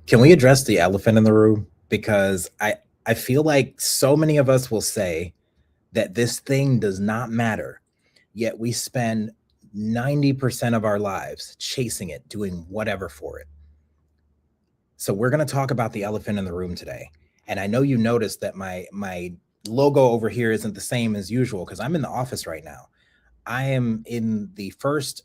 Can we address the elephant in the room? Because I feel like so many of us will say that this thing does not matter, yet we spend 90% of our lives chasing it, doing whatever for it. So we're going to talk about the elephant in the room today. And I know you noticed that my logo over here isn't the same as usual because I'm in the office right now. I am in the first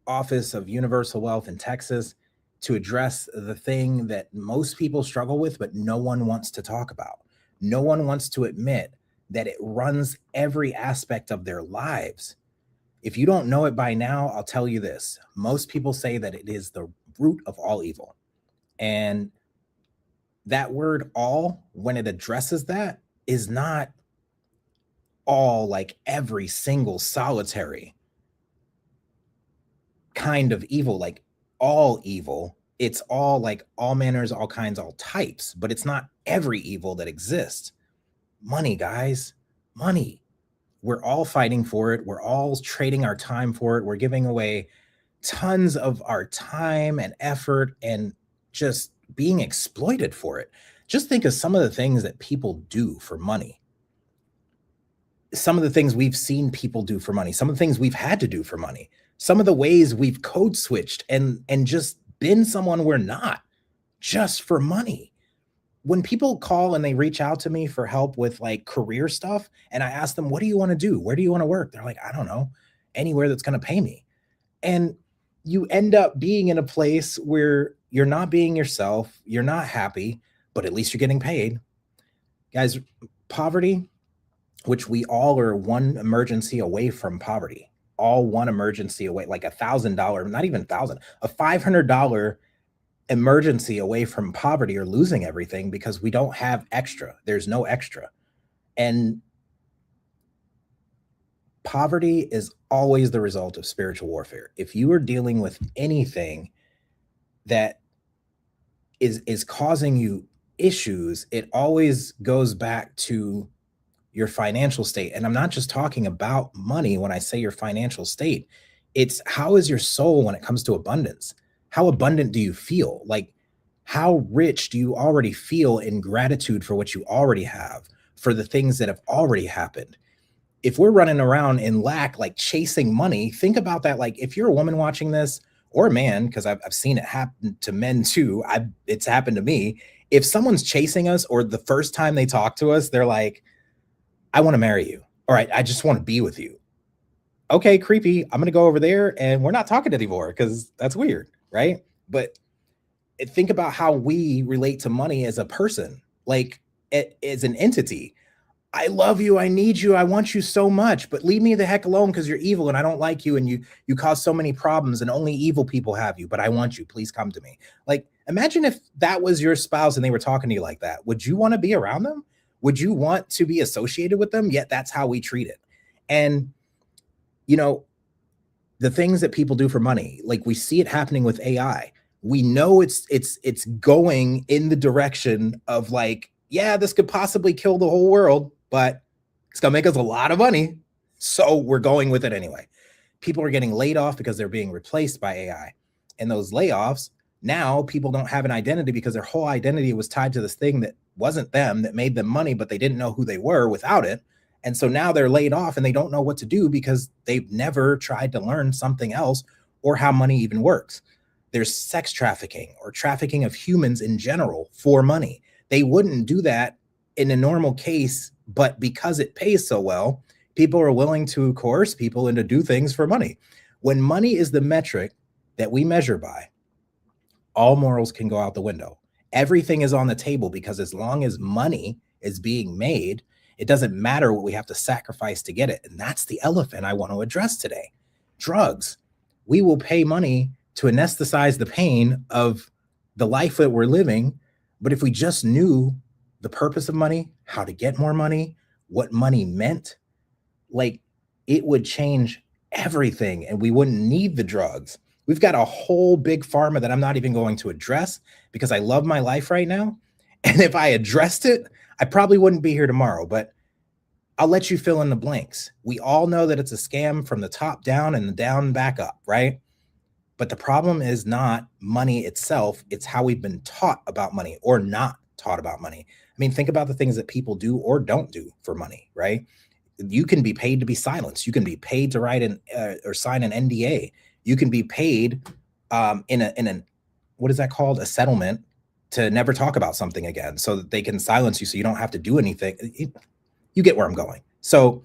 office of Universal Wealth in Texas to address the thing that most people struggle with, but no one wants to talk about. No one wants to admit that it runs every aspect of their lives. If you don't know it by now, I'll tell you this. Most people say that it is the root of all evil. And that word all, when it addresses that, is not all like every single solitary kind of evil, like all evil. It's all like all manners, all kinds, all types, but it's not every evil that exists. Money, guys, money. We're all fighting for it. We're all trading our time for it. We're giving away tons of our time and effort and just being exploited for it. Just think of some of the things that people do for money. Some of the things we've seen people do for money, some of the things we've had to do for money, some of the ways we've code switched and just been someone we're not just for money. When people call and they reach out to me for help with like career stuff and I ask them, what do you want to do? Where do you want to work? They're like, I don't know, anywhere that's going to pay me. And you end up being in a place where you're not being yourself, you're not happy, but at least you're getting paid. Guys, poverty, which we all are one emergency away from poverty, all one emergency away, like $1,000, not even 1,000, a $500 emergency away from poverty or losing everything because we don't have extra. There's no extra. And poverty is always the result of spiritual warfare. If you are dealing with anything that is causing you issues, it always goes back to your financial state. And I'm not just talking about money when I say your financial state. It's how is your soul when it comes to abundance? How abundant do you feel? Like, how rich do you already feel in gratitude for what you already have, for the things that have already happened? If we're running around in lack, like chasing money, think about that. Like, if you're a woman watching this or a man, because I've seen it happen to men too, it's happened to me. If someone's chasing us or the first time they talk to us, they're like, I want to marry you. All right, I just want to be with you. Okay, creepy. I'm going to go over there and we're not talking anymore because that's weird, right? But think about how we relate to money as a person, like as an entity. I love you. I need you. I want you so much, but leave me the heck alone because you're evil and I don't like you and you cause so many problems and only evil people have you, but I want you. Please come to me. Like, imagine if that was your spouse and they were talking to you like that. Would you want to be around them? Would you want to be associated with them? Yet that's how we treat it. And you know, the things that people do for money, like we see it happening with AI. We know it's going in the direction of like, yeah, this could possibly kill the whole world, but it's gonna make us a lot of money. So we're going with it anyway. People are getting laid off because they're being replaced by AI. And those layoffs, now people don't have an identity because their whole identity was tied to this thing that wasn't them, that made them money, but they didn't know who they were without it. And so now they're laid off and they don't know what to do because they've never tried to learn something else or how money even works. There's sex trafficking or trafficking of humans in general for money. They wouldn't do that in a normal case, but because it pays so well, people are willing to coerce people into do things for money. When money is the metric that we measure by, all morals can go out the window. Everything is on the table because as long as money is being made, it doesn't matter what we have to sacrifice to get it. And that's the elephant I want to address today. Drugs. We will pay money to anesthetize the pain of the life that we're living. But if we just knew the purpose of money, how to get more money, what money meant, like it would change everything and we wouldn't need the drugs. We've got a whole big pharma that I'm not even going to address because I love my life right now. And if I addressed it, I probably wouldn't be here tomorrow, but I'll let you fill in the blanks. We all know that it's a scam from the top down and the down back up, right? But the problem is not money itself, it's how we've been taught about money or not taught about money. I mean, think about the things that people do or don't do for money, right? You can be paid to be silenced. You can be paid to write an or sign an NDA. You can be paid in an what is that called? A settlement to never talk about something again, so that they can silence you, so you don't have to do anything. You get where I'm going. So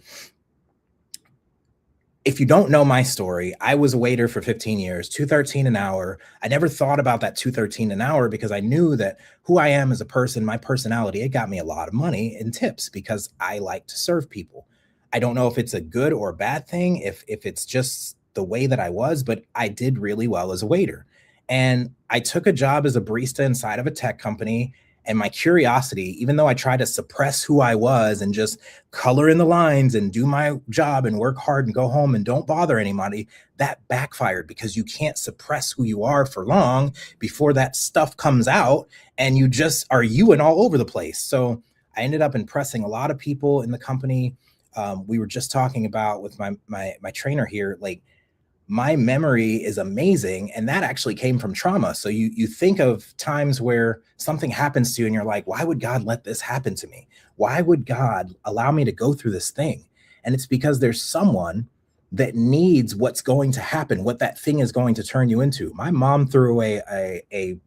if you don't know my story, I was a waiter for 15 years, 213 an hour. I never thought about that 213 an hour because I knew that who I am as a person, my personality, it got me a lot of money in tips because I like to serve people. I don't know if it's a good or a bad thing, if it's just the way that I was, but I did really well as a waiter. And I took a job as a barista inside of a tech company. And my curiosity, even though I tried to suppress who I was and just color in the lines and do my job and work hard and go home and don't bother anybody, that backfired because you can't suppress who you are for long before that stuff comes out and you just are you and all over the place. So I ended up impressing a lot of people in the company. We were just talking about with my trainer here, like my memory is amazing, and that actually came from trauma. So you think of times where something happens to you and you're like, why would God let this happen to me? Why would God allow me to go through this thing? And it's because there's someone that needs what's going to happen, what that thing is going to turn you into. My mom threw away a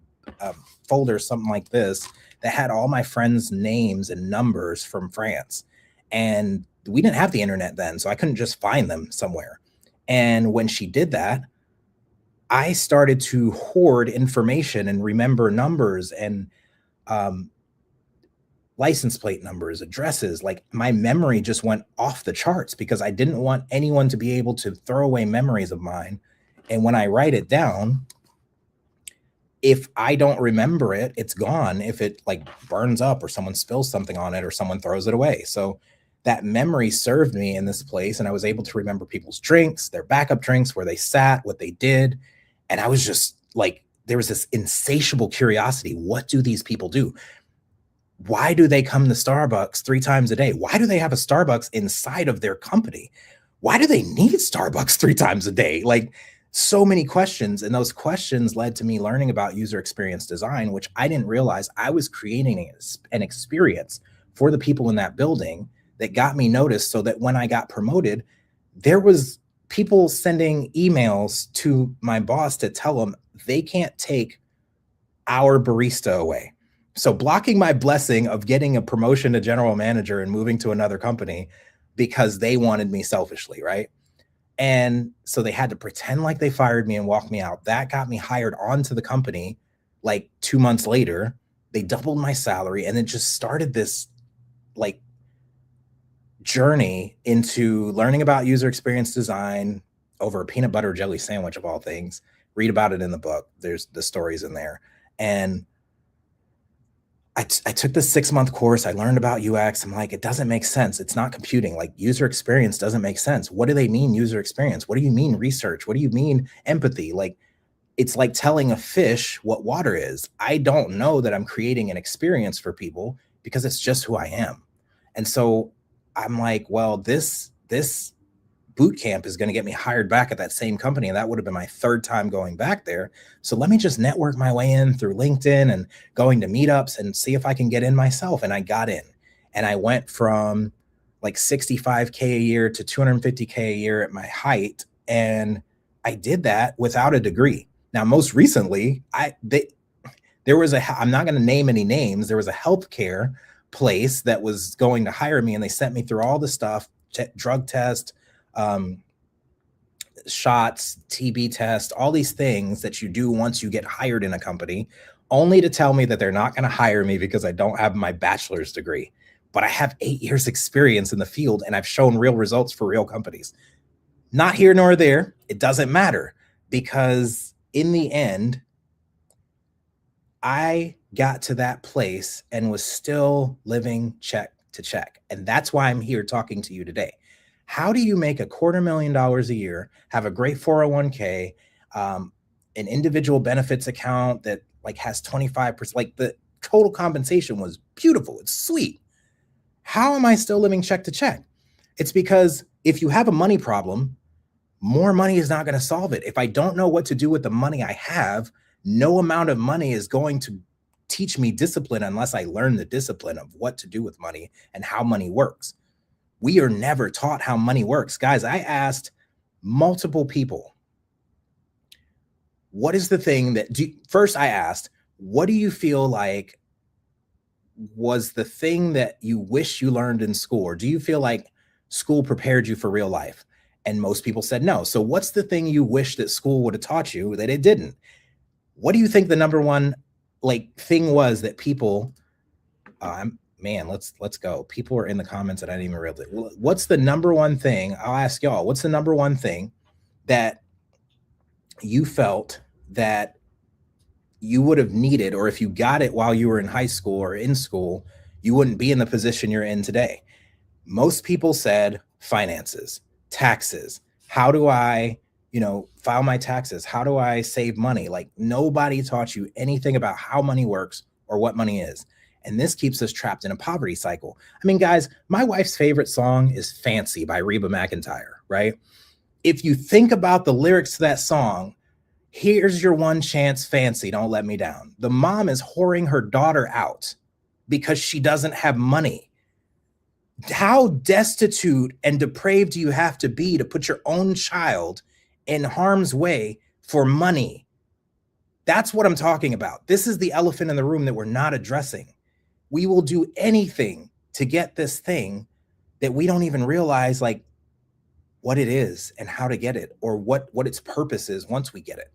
folder, something like this, that had all my friends' names and numbers from France. And we didn't have the internet then, so I couldn't just find them somewhere. And when she did that, I started to hoard information and remember numbers and um, license plate numbers, addresses. Like my memory just went off the charts because I didn't want anyone to be able to throw away memories of mine. And when I write it down, if I don't remember it, it's gone. If it like burns up or someone spills something on it or someone throws it away. So that memory served me in this place. And I was able to remember people's drinks, their backup drinks, where they sat, what they did. And I was just like, there was this insatiable curiosity. What do these people do? Why do they come to Starbucks 3 times a day? Why do they have a Starbucks inside of their company? Why do they need Starbucks 3 times a day? Like so many questions. And those questions led to me learning about user experience design, which I didn't realize I was creating an experience for the people in that building that got me noticed, so that when I got promoted, there was people sending emails to my boss to tell them they can't take our barista away. So blocking my blessing of getting a promotion to general manager and moving to another company because they wanted me selfishly, right? And so they had to pretend like they fired me and walk me out. That got me hired onto the company like 2 months later. They doubled my salary, and it just started this like journey into learning about user experience design over a peanut butter jelly sandwich of all things. Read about it in the book. There's the stories in there. And I took the 6-month course. I learned about UX. I'm like, it doesn't make sense. It's not computing. Like user experience doesn't make sense. What do they mean user experience? What do you mean research? What do you mean empathy? Like it's like telling a fish what water is. I don't know that I'm creating an experience for people because it's just who I am. And so I'm like, well, this boot camp is going to get me hired back at that same company. And that would have been my 3rd time going back there. So let me just network my way in through LinkedIn and going to meetups and see if I can get in myself. And I got in, and I went from like 65K a year to 250K a year at my height. And I did that without a degree. Now, most recently, there was I'm not going to name any names. There was a healthcare place that was going to hire me, and they sent me through all the stuff, drug test, shots, TB test, all these things that you do once you get hired in a company, only to tell me that they're not going to hire me because I don't have my bachelor's degree. But I have 8 years experience in the field, and I've shown real results for real companies. Not here nor there. It doesn't matter, because in the end, I got to that place and was still living check to check. And that's why I'm here talking to you today. How do you make $250,000 a year, have a great 401k, an individual benefits account that like has 25%, like the total compensation was beautiful. It's sweet. How am I still living check to check? It's because if you have a money problem, more money is not going to solve it. If I don't know what to do with the money I have, no amount of money is going to teach me discipline unless I learn the discipline of what to do with money and how money works. We are never taught how money works. Guys, I asked multiple people, what is the thing that first I asked, what do you feel like was the thing that you wish you learned in school? Or do you feel like school prepared you for real life? And most people said no. So what's the thing you wish that school would have taught you that it didn't? What do you think the number one thing was that people, man, let's go. People are in the comments that I didn't even realize. What's the number one thing? I'll ask y'all, what's the number one thing that you felt that you would have needed, or if you got it while you were in high school or in school, you wouldn't be in the position you're in today? Most people said finances, taxes. How do I, file my taxes? How do I save money? Like, nobody taught you anything about how money works or what money is. And this keeps us trapped in a poverty cycle. I mean, guys, my wife's favorite song is Fancy by Reba McEntire, right? If you think about the lyrics to that song, here's your one chance, fancy, don't let me down. The mom is whoring her daughter out because she doesn't have money. How destitute and depraved do you have to be to put your own child in harm's way for money? That's what I'm talking about. This is the elephant in the room that we're not addressing. We will do anything to get this thing that we don't even realize what it is and how to get it, or what its purpose is once we get it.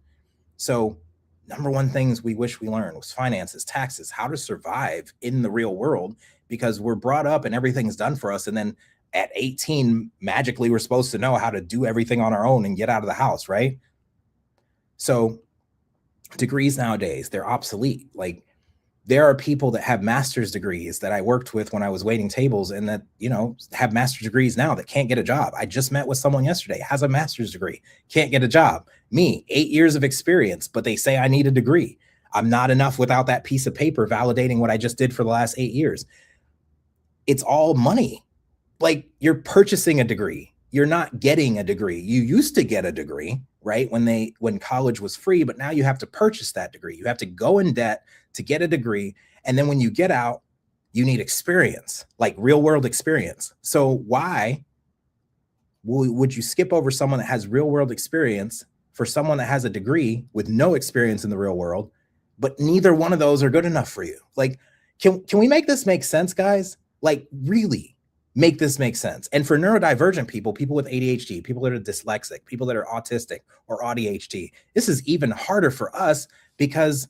So number one things we wish we learned was finances, taxes, how to survive in the real world, because we're brought up and everything's done for us. And then at 18, magically, we're supposed to know how to do everything on our own and get out of the house, right? So degrees nowadays, they're obsolete. There are people that have master's degrees that I worked with when I was waiting tables and that, have master's degrees now that can't get a job. I just met with someone yesterday, has a master's degree, can't get a job. Me, 8 years of experience, but they say I need a degree. I'm not enough without that piece of paper validating what I just did for the last 8 years. It's all money. You're purchasing a degree. You're not getting a degree. You used to get a degree, right? When college was free, but now you have to purchase that degree. You have to go in debt to get a degree. And then when you get out, you need experience, real world experience. So why would you skip over someone that has real world experience for someone that has a degree with no experience in the real world, but neither one of those are good enough for you? Can we make this make sense, guys? Really make this make sense. And for neurodivergent people with ADHD, people that are dyslexic, people that are autistic or ADHD, this is even harder for us because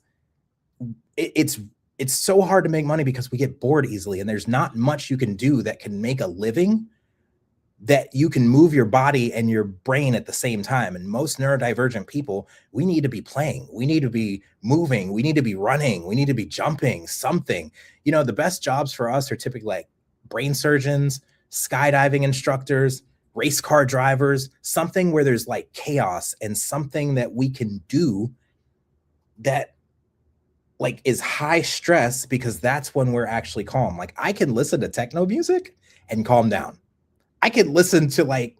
it's so hard to make money because we get bored easily, and there's not much you can do that can make a living that you can move your body and your brain at the same time. And most neurodivergent people, we need to be playing, we need to be moving, we need to be running, we need to be jumping, something. The best jobs for us are typically brain surgeons, skydiving instructors, race car drivers, something where there's chaos and something that we can do that is high stress, because that's when we're actually calm. I can listen to techno music and calm down. I can listen to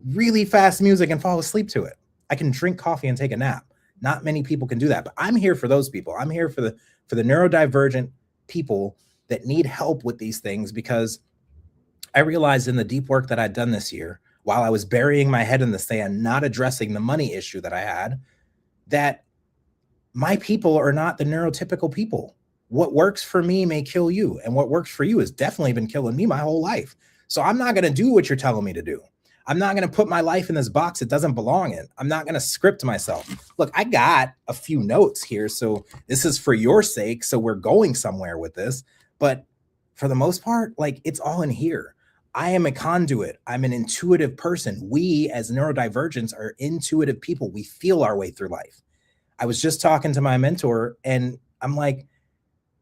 really fast music and fall asleep to it. I can drink coffee and take a nap. Not many people can do that, but I'm here for those people. I'm here for the neurodivergent people that need help with these things, because I realized in the deep work that I'd done this year, while I was burying my head in the sand, not addressing the money issue that I had, that my people are not the neurotypical people. What works for me may kill you, and what works for you has definitely been killing me my whole life. So I'm not going to do what you're telling me to do. I'm not going to put my life in this box it doesn't belong in. I'm not going to script myself. Look, I got a few notes here, so this is for your sake, so we're going somewhere with this. But for the most part, it's all in here. I am a conduit. I'm an intuitive person. We as neurodivergents are intuitive people. We feel our way through life. I was just talking to my mentor and I'm like,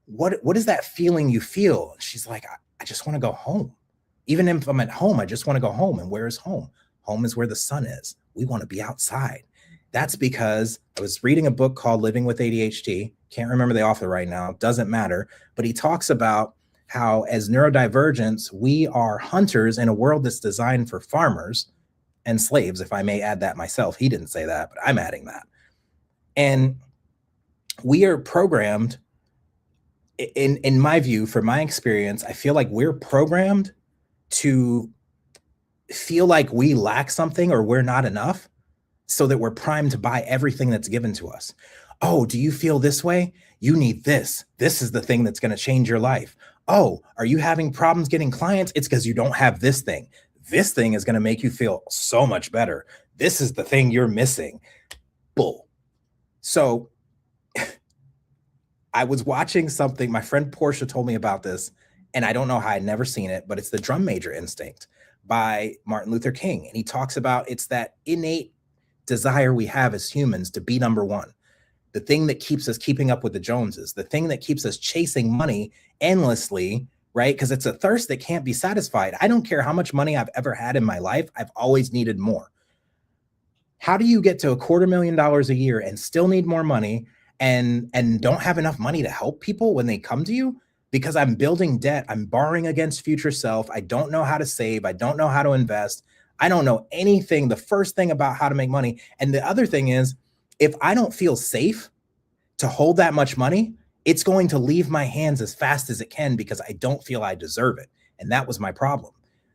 what is that feeling you feel? She's like, I just want to go home. Even if I'm at home, I just want to go home. And where is home? Home is where the sun is. We want to be outside. That's because I was reading a book called Living with ADHD. Can't remember the author right now. Doesn't matter. But he talks about how as neurodivergents, we are hunters in a world that's designed for farmers. and slaves, if I may add that myself. He didn't say that, but I'm adding that. And we are programmed, in my view, from my experience, I feel like we're programmed to feel like we lack something or we're not enough, so that we're primed to buy everything that's given to us. Oh, do you feel this way? You need this. This is the thing that's going to change your life. Oh, are you having problems getting clients? It's because you don't have this thing. This thing is going to make you feel so much better. This is the thing you're missing. Bull. So I was watching something, my friend Portia told me about this, and I don't know how I'd never seen it, but it's The Drum Major Instinct by Martin Luther King. And he talks about it's that innate desire we have as humans to be number one, the thing that keeps us keeping up with the Joneses, the thing that keeps us chasing money endlessly, right? Because it's a thirst that can't be satisfied. I don't care how much money I've ever had in my life, I've always needed more. How do you get to $250,000 a year and still need more money and don't have enough money to help people when they come to you? Because I'm building debt, I'm borrowing against future self, I don't know how to save, I don't know how to invest, I don't know anything, the first thing about how to make money. And the other thing is, if I don't feel safe to hold that much money, it's going to leave my hands as fast as it can because I don't feel I deserve it. And that was my problem.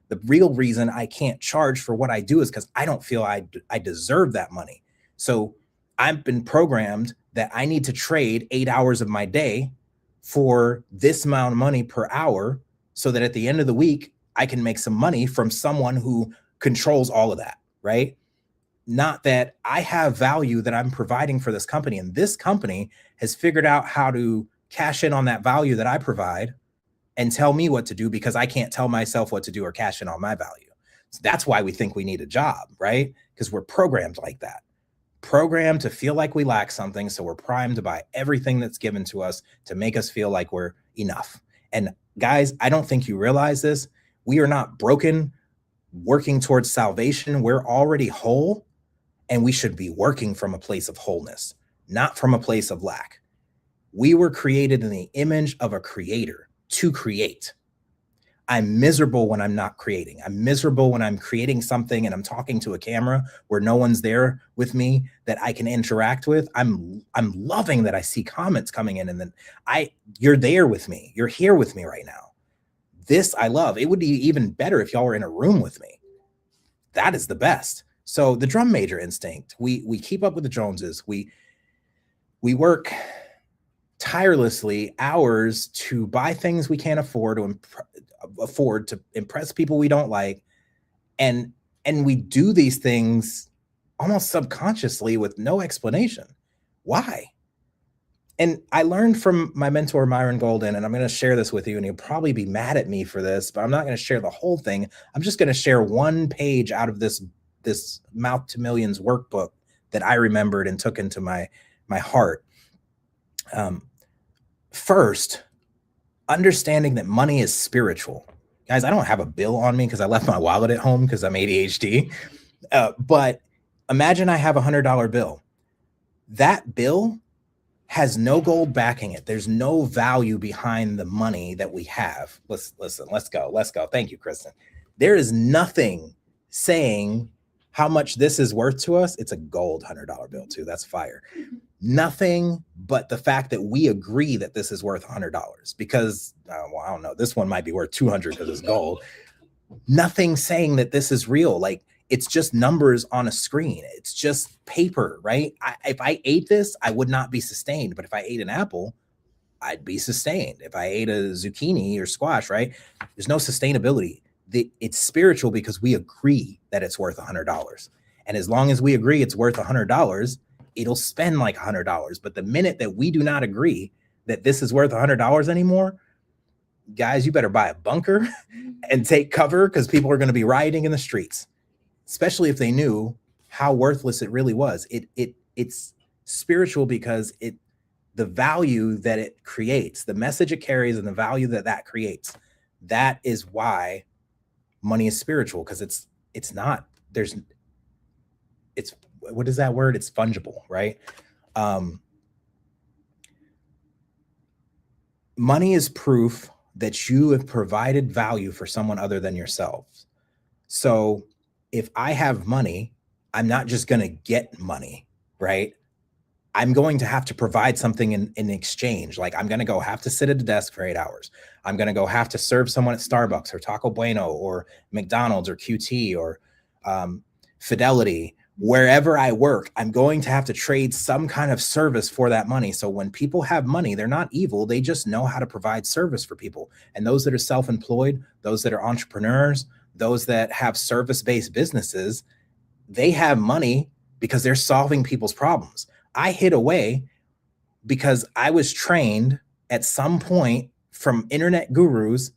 The real reason I can't charge for what I do is because I don't feel I deserve that money. So I've been programmed that I need to trade 8 hours of my day for this amount of money per hour, so that at the end of the week, I can make some money from someone who controls all of that, right? Not that I have value that I'm providing for this company, and this company has figured out how to cash in on that value that I provide and tell me what to do, because I can't tell myself what to do or cash in on my value. So that's why we think we need a job, right? Because we're programmed like that, programmed to feel like we lack something. So we're primed to buy everything that's given to us to make us feel like we're enough. And guys, I don't think you realize this. We are not broken working towards salvation. We're already whole, and we should be working from a place of wholeness, not from a place of lack. We were created in the image of a creator to create. I'm miserable when I'm not creating. I'm miserable when I'm creating something and I'm talking to a camera where no one's there with me that I can interact with. I'm loving that I see comments coming in, and then you're there with me. You're here with me right now. This I love. It would be even better if y'all were in a room with me. That is the best. So the drum major instinct, we keep up with the Joneses. We work tirelessly hours to buy things we can't afford to impress people we don't like, and we do these things almost subconsciously with no explanation. Why? And I learned from my mentor, Myron Golden, and I'm going to share this with you, and you'll probably be mad at me for this, but I'm not going to share the whole thing. I'm just going to share one page out of this Mouth to Millions workbook that I remembered and took into my heart. First, understanding that money is spiritual. Guys, I don't have a bill on me because I left my wallet at home because I'm ADHD. But imagine I have $100 bill. That bill has no gold backing it. There's no value behind the money that we have. Listen, let's go. Thank you, Kristen. There is nothing saying how much this is worth to us. It's a gold $100 bill too. That's fire. Nothing but the fact that we agree that this is worth $100, because well, I don't know, this one might be worth 200 because it's gold. Nothing saying that this is real. Like, it's just numbers on a screen. It's just paper, right? If I ate this, I would not be sustained. But if I ate an apple, I'd be sustained. If I ate a zucchini or squash, right? There's no sustainability. It's spiritual because we agree that it's worth $100. And as long as we agree it's worth $100, it'll spend like $100. But the minute that we do not agree that this is worth $100 anymore, guys, you better buy a bunker and take cover, because people are going to be rioting in the streets, especially if they knew how worthless it really was. It's spiritual because the value that it creates, the message it carries, and the value that creates, that is why money is spiritual, because it's what is that word? It's fungible, right? Money is proof that you have provided value for someone other than yourself. So if I have money, I'm not just going to get money, right? I'm going to have to provide something in exchange. Like I'm going to go have to sit at a desk for 8 hours. I'm going to go have to serve someone at Starbucks or Taco Bueno or McDonald's or QT or Fidelity. Wherever I work, I'm going to have to trade some kind of service for that money. So when people have money, they're not evil. They just know how to provide service for people. And those that are self-employed, those that are entrepreneurs, those that have service-based businesses, they have money because they're solving people's problems. I hid away because I was trained at some point from internet gurus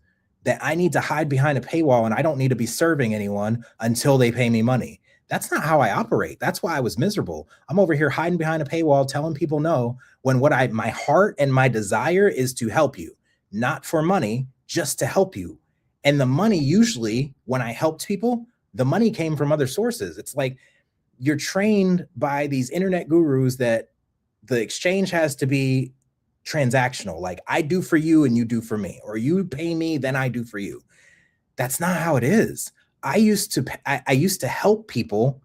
that I need to hide behind a paywall and I don't need to be serving anyone until they pay me money. That's not how I operate. That's why I was miserable. I'm over here hiding behind a paywall, telling people no, when my heart and my desire is to help you, not for money, just to help you. And the money, usually when I helped people, the money came from other sources. It's like you're trained by these internet gurus that the exchange has to be transactional. Like I do for you and you do for me, or you pay me, then I do for you. That's not how it is. I used to help people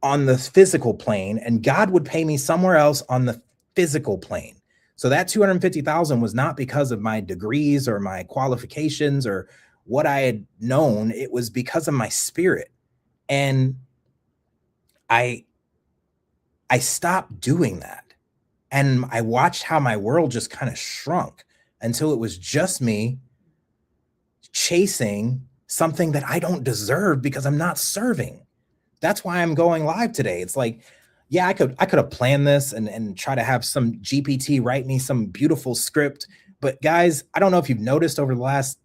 on the physical plane, and God would pay me somewhere else on the physical plane. So that 250,000 was not because of my degrees or my qualifications or what I had known. It was because of my spirit. And I stopped doing that. And I watched how my world just kind of shrunk until it was just me chasing something that I don't deserve because I'm not serving. That's why I'm going live today. It's like, yeah, I could have planned this and try to have some GPT write me some beautiful script. But guys, I don't know if you've noticed over the last,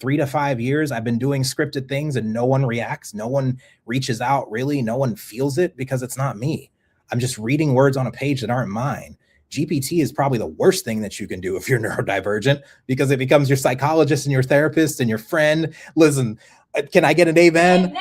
3 to 5 years, I've been doing scripted things and no one reacts. No one reaches out, really. No one feels it because it's not me. I'm just reading words on a page that aren't mine. GPT is probably the worst thing that you can do if you're neurodivergent, because it becomes your psychologist and your therapist and your friend. Listen, can I get an amen?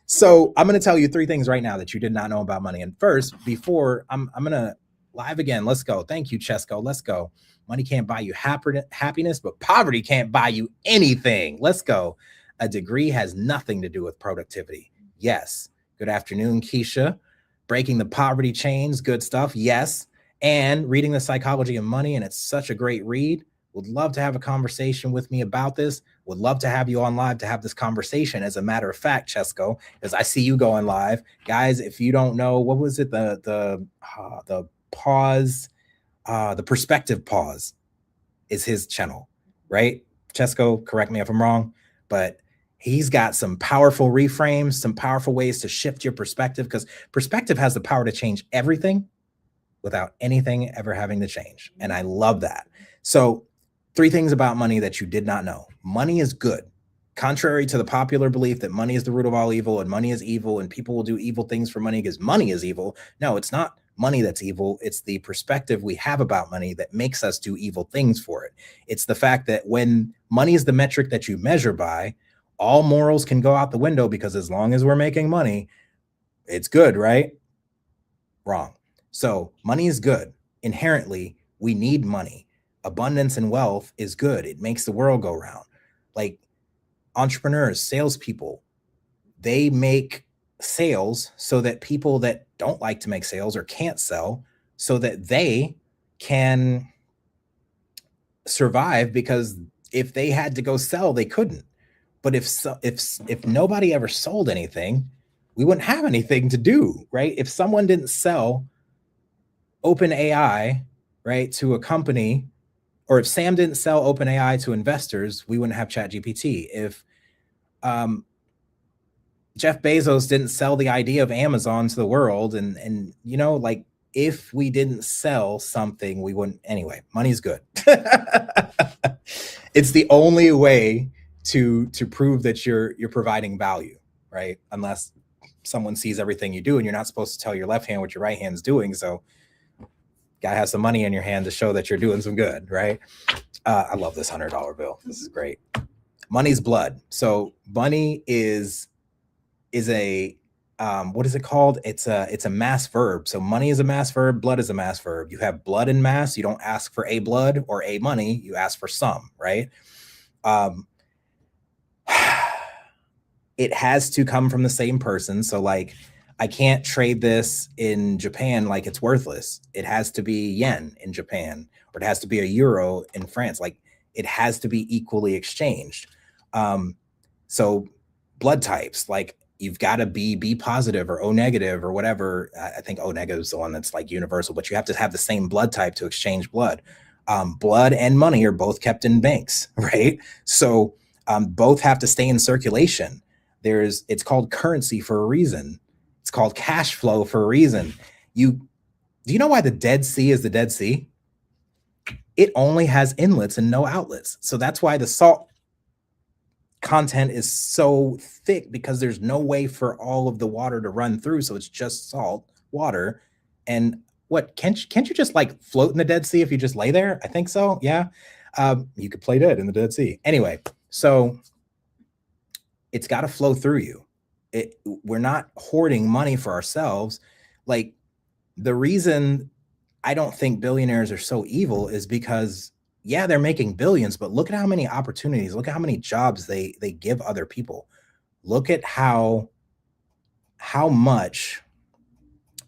So I'm going to tell you 3 things right now that you did not know about money. And first, before I'm going to live again, let's go. Thank you, Chesco. Let's go. Money can't buy you happiness, but poverty can't buy you anything. Let's go. A degree has nothing to do with productivity. Yes. Good afternoon, Keisha. Breaking the poverty chains. Good stuff. Yes. And reading The Psychology of Money. And it's such a great read. Would love to have a conversation with me about this. Would love to have you on live to have this conversation. As a matter of fact, Chesco, as I see you going live, guys, if you don't know, what was it? The pause, the perspective pause is his channel, right? Chesco, correct me if I'm wrong, but he's got some powerful reframes, some powerful ways to shift your perspective, because perspective has the power to change everything without anything ever having to change. And I love that. So 3 things about money that you did not know. Money is good. Contrary to the popular belief that money is the root of all evil and money is evil and people will do evil things for money because money is evil. No, it's not money that's evil. It's the perspective we have about money that makes us do evil things for it. It's the fact that when money is the metric that you measure by, all morals can go out the window, because as long as we're making money, it's good, right? Wrong. So money is good. Inherently, we need money. Abundance and wealth is good. It makes the world go round. Like entrepreneurs, salespeople, they make sales so that people that don't like to make sales or can't sell, so that they can survive, because if they had to go sell, they couldn't. But if nobody ever sold anything, we wouldn't have anything to do, right? If someone didn't sell OpenAI, right, to a company, or if Sam didn't sell OpenAI to investors, we wouldn't have ChatGPT. If Jeff Bezos didn't sell the idea of Amazon to the world, and you know, like, if we didn't sell something, we wouldn't. Anyway, money's good. It's the only way to prove that you're providing value, right? Unless someone sees everything you do, and you're not supposed to tell your left hand what your right hand's doing. So gotta have some money in your hand to show that you're doing some good, right? I love this $100 bill. This is great. Money's blood. So money is a what is it called? It's a mass verb. So money is a mass verb, blood is a mass verb. You have blood in mass. You don't ask for a blood or a money. You ask for some, right? it has to come from the same person. So like, I can't trade this in Japan like it's worthless. It has to be yen in Japan, or it has to be a euro in France. Like, it has to be equally exchanged. So blood types, like, you've got to be B positive or O negative or whatever. I think O negative is the one that's like universal, but you have to have the same blood type to exchange blood. Blood and money are both kept in banks, right? So both have to stay in circulation. It's called currency for a reason. It's called cash flow for a reason. Do you know why the Dead Sea is the Dead Sea? It only has inlets and no outlets. So that's why the salt content is so thick, because there's no way for all of the water to run through. So it's just salt water. And what, can't you just like float in the Dead Sea if you just lay there? I think so. Yeah. You could play dead in the Dead Sea. Anyway, so it's got to flow through you. We're not hoarding money for ourselves. Like, the reason I don't think billionaires are so evil is because, yeah, they're making billions, but look at how many opportunities, look at how many jobs they give other people. Look at how much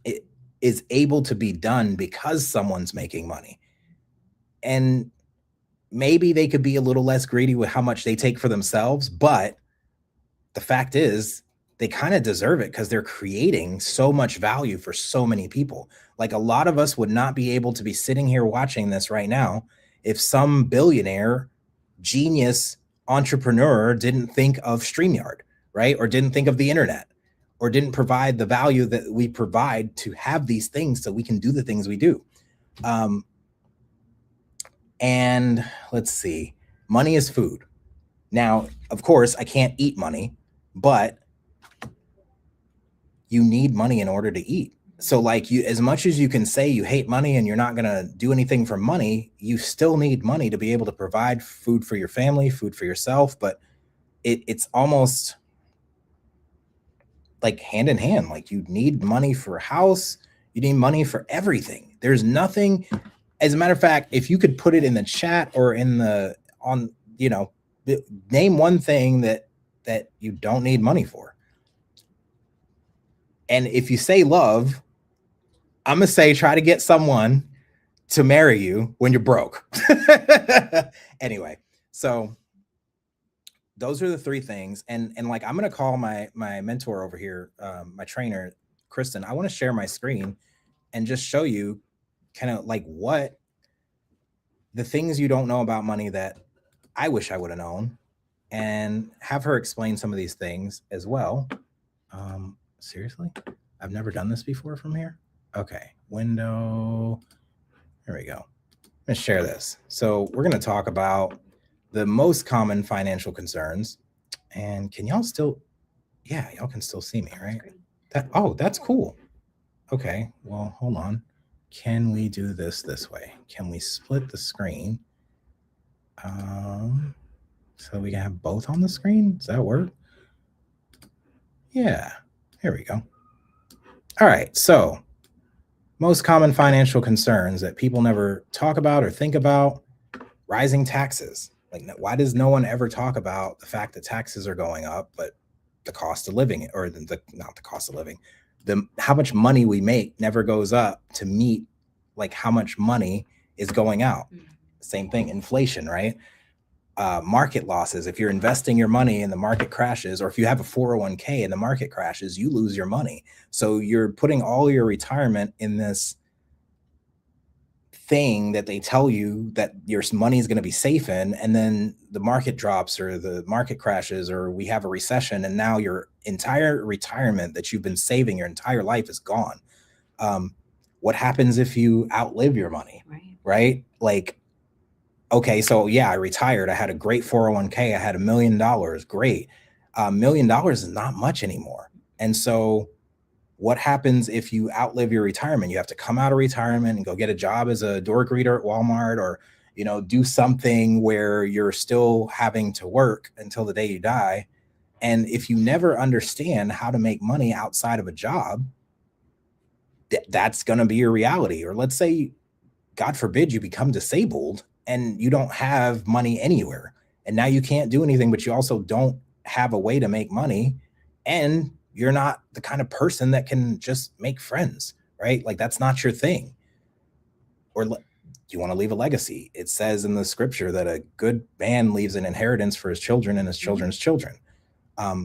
it is able to be done because someone's making money. And maybe they could be a little less greedy with how much they take for themselves, but the fact is, they kind of deserve it because they're creating so much value for so many people. Like, a lot of us would not be able to be sitting here watching this right now if some billionaire, genius entrepreneur didn't think of StreamYard, right? Or didn't think of the internet, or didn't provide the value that we provide to have these things so we can do the things we do. And let's see, money is food. Now, of course, I can't eat money, but you need money in order to eat. So like, as much as you can say you hate money and you're not going to do anything for money, you still need money to be able to provide food for your family, food for yourself. But it's almost like hand in hand. Like, you need money for a house. You need money for everything. There's nothing, as a matter of fact, if you could put it in the chat or name one thing that you don't need money for. And if you say love, I'm going to say try to get someone to marry you when you're broke. Anyway, so those are the three things. And like, I'm going to call my mentor over here, my trainer, Kristen. I want to share my screen and just show you kind of like what the things you don't know about money that I wish I would have known, and have her explain some of these things as well. Seriously? I've never done this before from here. Okay, window. There we go. I'm going to share this. So we're going to talk about the most common financial concerns. And can y'all still, yeah, y'all can still see me, right? That's cool. Okay, well, hold on. Can we do this way? Can we split the screen? So we can have both on the screen? Does that work? Yeah, here we go. All right, so most common financial concerns that people never talk about or think about: rising taxes. Like, why does no one ever talk about the fact that taxes are going up, but the cost of living, or not the cost of living, how much money we make never goes up to meet like how much money is going out? Same thing, inflation, right? Market losses. If you're investing your money and the market crashes, or if you have a 401k and the market crashes, you lose your money. So you're putting all your retirement in this thing that they tell you that your money is going to be safe in, and then the market drops or the market crashes or we have a recession, and now your entire retirement that you've been saving your entire life is gone. What happens if you outlive your money? Right? Like, okay, so yeah, I retired. I had a great 401k. I had $1 million. Great. $1 million is not much anymore. And so what happens if you outlive your retirement? You have to come out of retirement and go get a job as a door greeter at Walmart, or, do something where you're still having to work until the day you die. And if you never understand how to make money outside of a job, that's going to be your reality. Or let's say, God forbid, you become disabled and you don't have money anywhere, and now you can't do anything, but you also don't have a way to make money, and you're not the kind of person that can just make friends, right? Like that's not your thing. Or you want to leave a legacy. It says in the scripture that a good man leaves an inheritance for his children and his children's children. A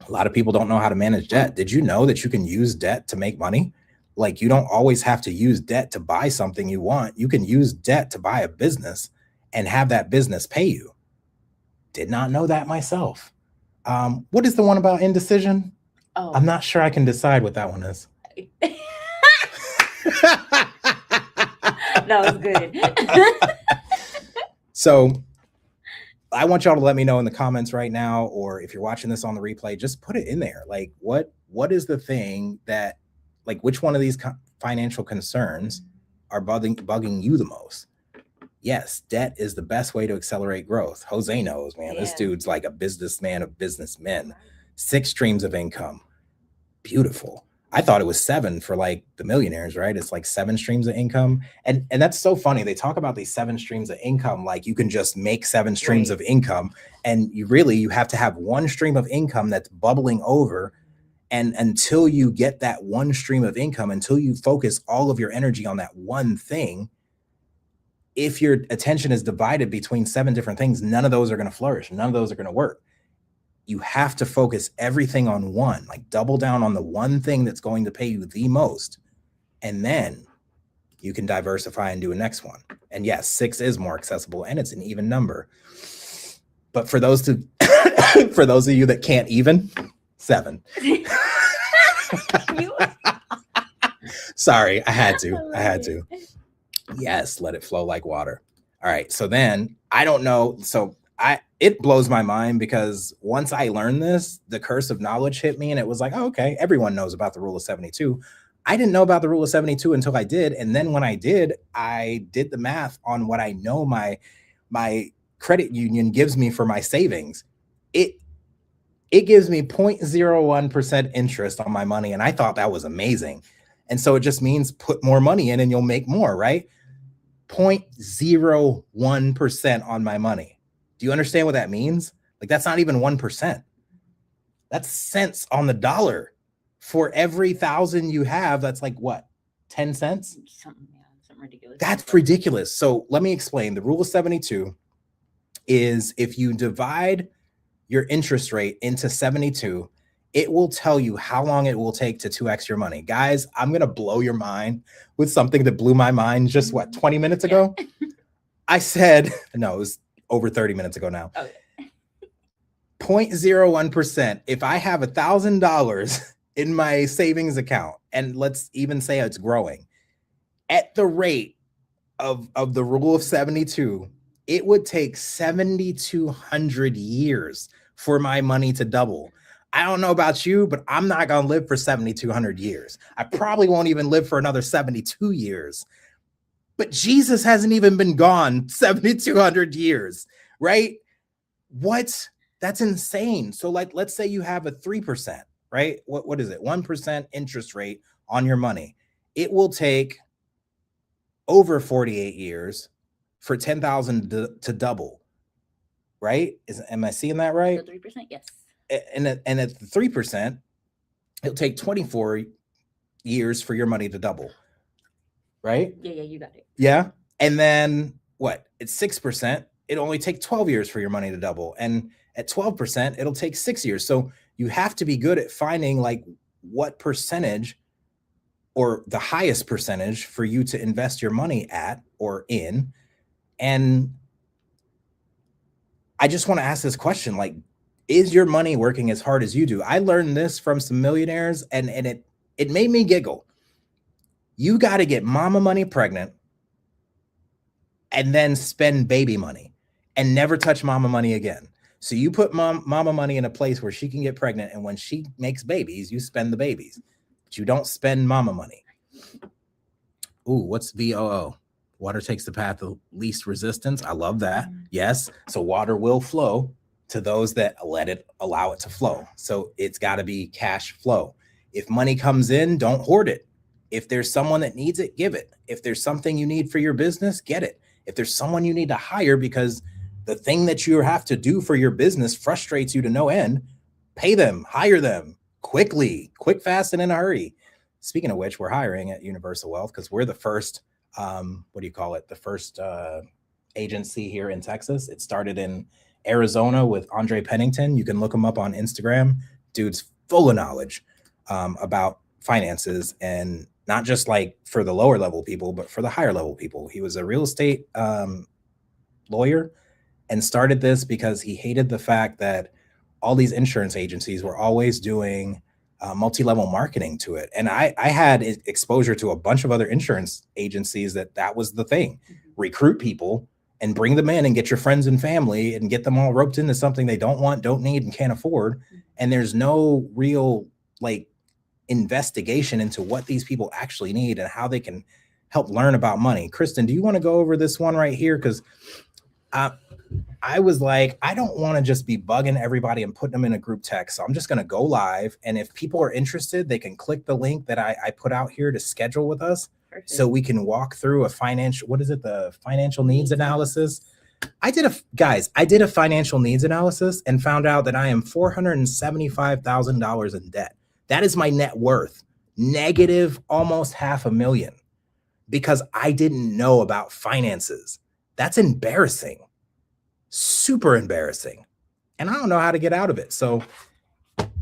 lot of people don't know how to manage debt. Did you know that you can use debt to make money? Like you don't always have to use debt to buy something you want. You can use debt to buy a business and have that business pay you. Did not know that myself. What is the one about indecision? Oh. I'm not sure I can decide what that one is. That was good. So I want y'all to let me know in the comments right now, or if you're watching this on the replay, just put it in there. Like what is the thing that, like, which one of these financial concerns are bugging you the most? Yes, debt is the best way to accelerate growth. Jose knows, man. Yeah. This dude's like a businessman of businessmen. 6 streams of income. Beautiful. I thought it was 7 for like the millionaires, right? It's like 7 streams of income. And that's so funny. They talk about these 7 streams of income, like you can just make 7 streams of income. And you have to have one stream of income that's bubbling over. And until you get that one stream of income, until you focus all of your energy on that one thing, if your attention is divided between 7 different things, none of those are going to flourish. None of those are going to work. You have to focus everything on one, like double down on the one thing that's going to pay you the most. And then you can diversify and do a next one. And yes, 6 is more accessible and it's an even number. But for those of you that can't even, 7. Sorry, I had to. Yes, let it flow like water. All right. So then I don't know. So it blows my mind because once I learned this, the curse of knowledge hit me and it was like, oh, okay, everyone knows about the rule of 72. I didn't know about the rule of 72 until I did. And then when I did the math on what I know my credit union gives me for my savings. It gives me 0.01% interest on my money. And I thought that was amazing. And so it just means put more money in and you'll make more, right? 0.01% on my money. Do you understand what that means? Like that's not even 1%. That's cents on the dollar. For every 1,000 you have, that's like what? 10 cents? Something ridiculous. That's ridiculous. So let me explain. The rule of 72 is if you divide your interest rate into 72, it will tell you how long it will take to 2x your money. Guys, I'm going to blow your mind with something that blew my mind just 20 minutes ago? I said, no, it was over 30 minutes ago now. Okay. 0.01%. If I have $1,000 in my savings account, and let's even say it's growing, at the rate of the rule of 72, it would take 7,200 years for my money to double. I don't know about you, but I'm not going to live for 7,200 years. I probably won't even live for another 72 years. But Jesus hasn't even been gone 7,200 years, right? What? That's insane. So like, let's say you have a 3%, right? What is it? 1% interest rate on your money. It will take over 48 years for 10,000 to double, right? Am I seeing that right? The 3%, yes. And at the 3%, it'll take 24 years for your money to double, right? Yeah, you got it. Yeah. And then what? It's 6%. It'll only take 12 years for your money to double. And at 12%, it'll take 6 years. So you have to be good at finding like what percentage or the highest percentage for you to invest your money at or in. And I just want to ask this question, like, is your money working as hard as you do? I learned this from some millionaires and it made me giggle. You got to get mama money pregnant and then spend baby money and never touch mama money again. So you put mama money in a place where she can get pregnant, and when she makes babies, you spend the babies, but you don't spend mama money. Ooh, what's VOO? Water takes the path of least resistance. I love that. Yes. So water will flow to those that allow it to flow. So it's got to be cash flow. If money comes in, don't hoard it. If there's someone that needs it, give it. If there's something you need for your business, get it. If there's someone you need to hire because the thing that you have to do for your business frustrates you to no end, pay them, hire them quickly, quick, fast, and in a hurry. Speaking of which, we're hiring at Universal Wealth because we're the first, the first agency here in Texas. It started in Arizona with Andre Pennington. You can look him up on Instagram. Dude's full of knowledge about finances, and not just like for the lower level people, but for the higher level people. He was a real estate lawyer and started this because he hated the fact that all these insurance agencies were always doing multi-level marketing to it. And I had exposure to a bunch of other insurance agencies that was the thing. Recruit people and bring them in and get your friends and family and get them all roped into something they don't want, don't need, and can't afford. And there's no real like investigation into what these people actually need and how they can help learn about money. Kristen, do you want to go over this one right here? Because I was like, I don't want to just be bugging everybody and putting them in a group text. So I'm just going to go live. And if people are interested, they can click the link that I put out here to schedule with us. Perfect. So we can walk through a the financial needs analysis. I did a financial needs analysis and found out that I am $475,000 in debt. That is my net worth, negative almost $500,000, because I didn't know about finances. That's embarrassing. Super embarrassing. And I don't know how to get out of it. So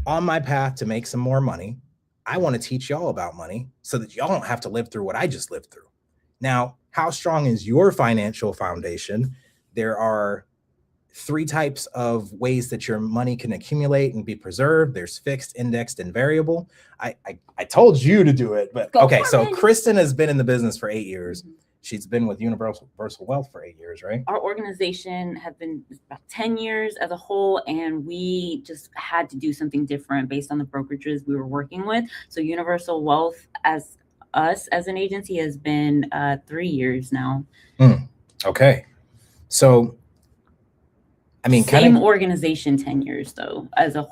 on my path to make some more money, I want to teach y'all about money so that y'all don't have to live through what I just lived through. Now, how strong is your financial foundation? There are 3 types of ways that your money can accumulate and be preserved. There's fixed, indexed, and variable. I told you to do it, but okay. So Kristen has been in the business for 8 years. Mm-hmm. She's been with Universal Wealth for 8 years, right? Our organization have been about 10 years as a whole, and we just had to do something different based on the brokerages we were working with. So Universal Wealth as an agency has been 3 years now. Okay. So, I mean, same organization 10 years though, as a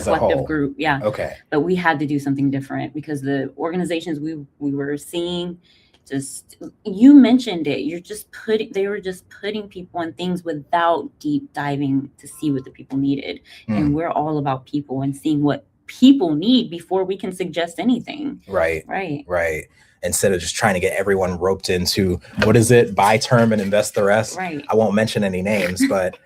collective group. Yeah. Okay. But we had to do something different because the organizations we were seeing, you mentioned it, they were just putting people in things without deep diving to see what the people needed. And we're all about people and seeing what people need before we can suggest anything. Right. Instead of just trying to get everyone roped into, what is it? Buy term and invest the rest. Right. I won't mention any names, but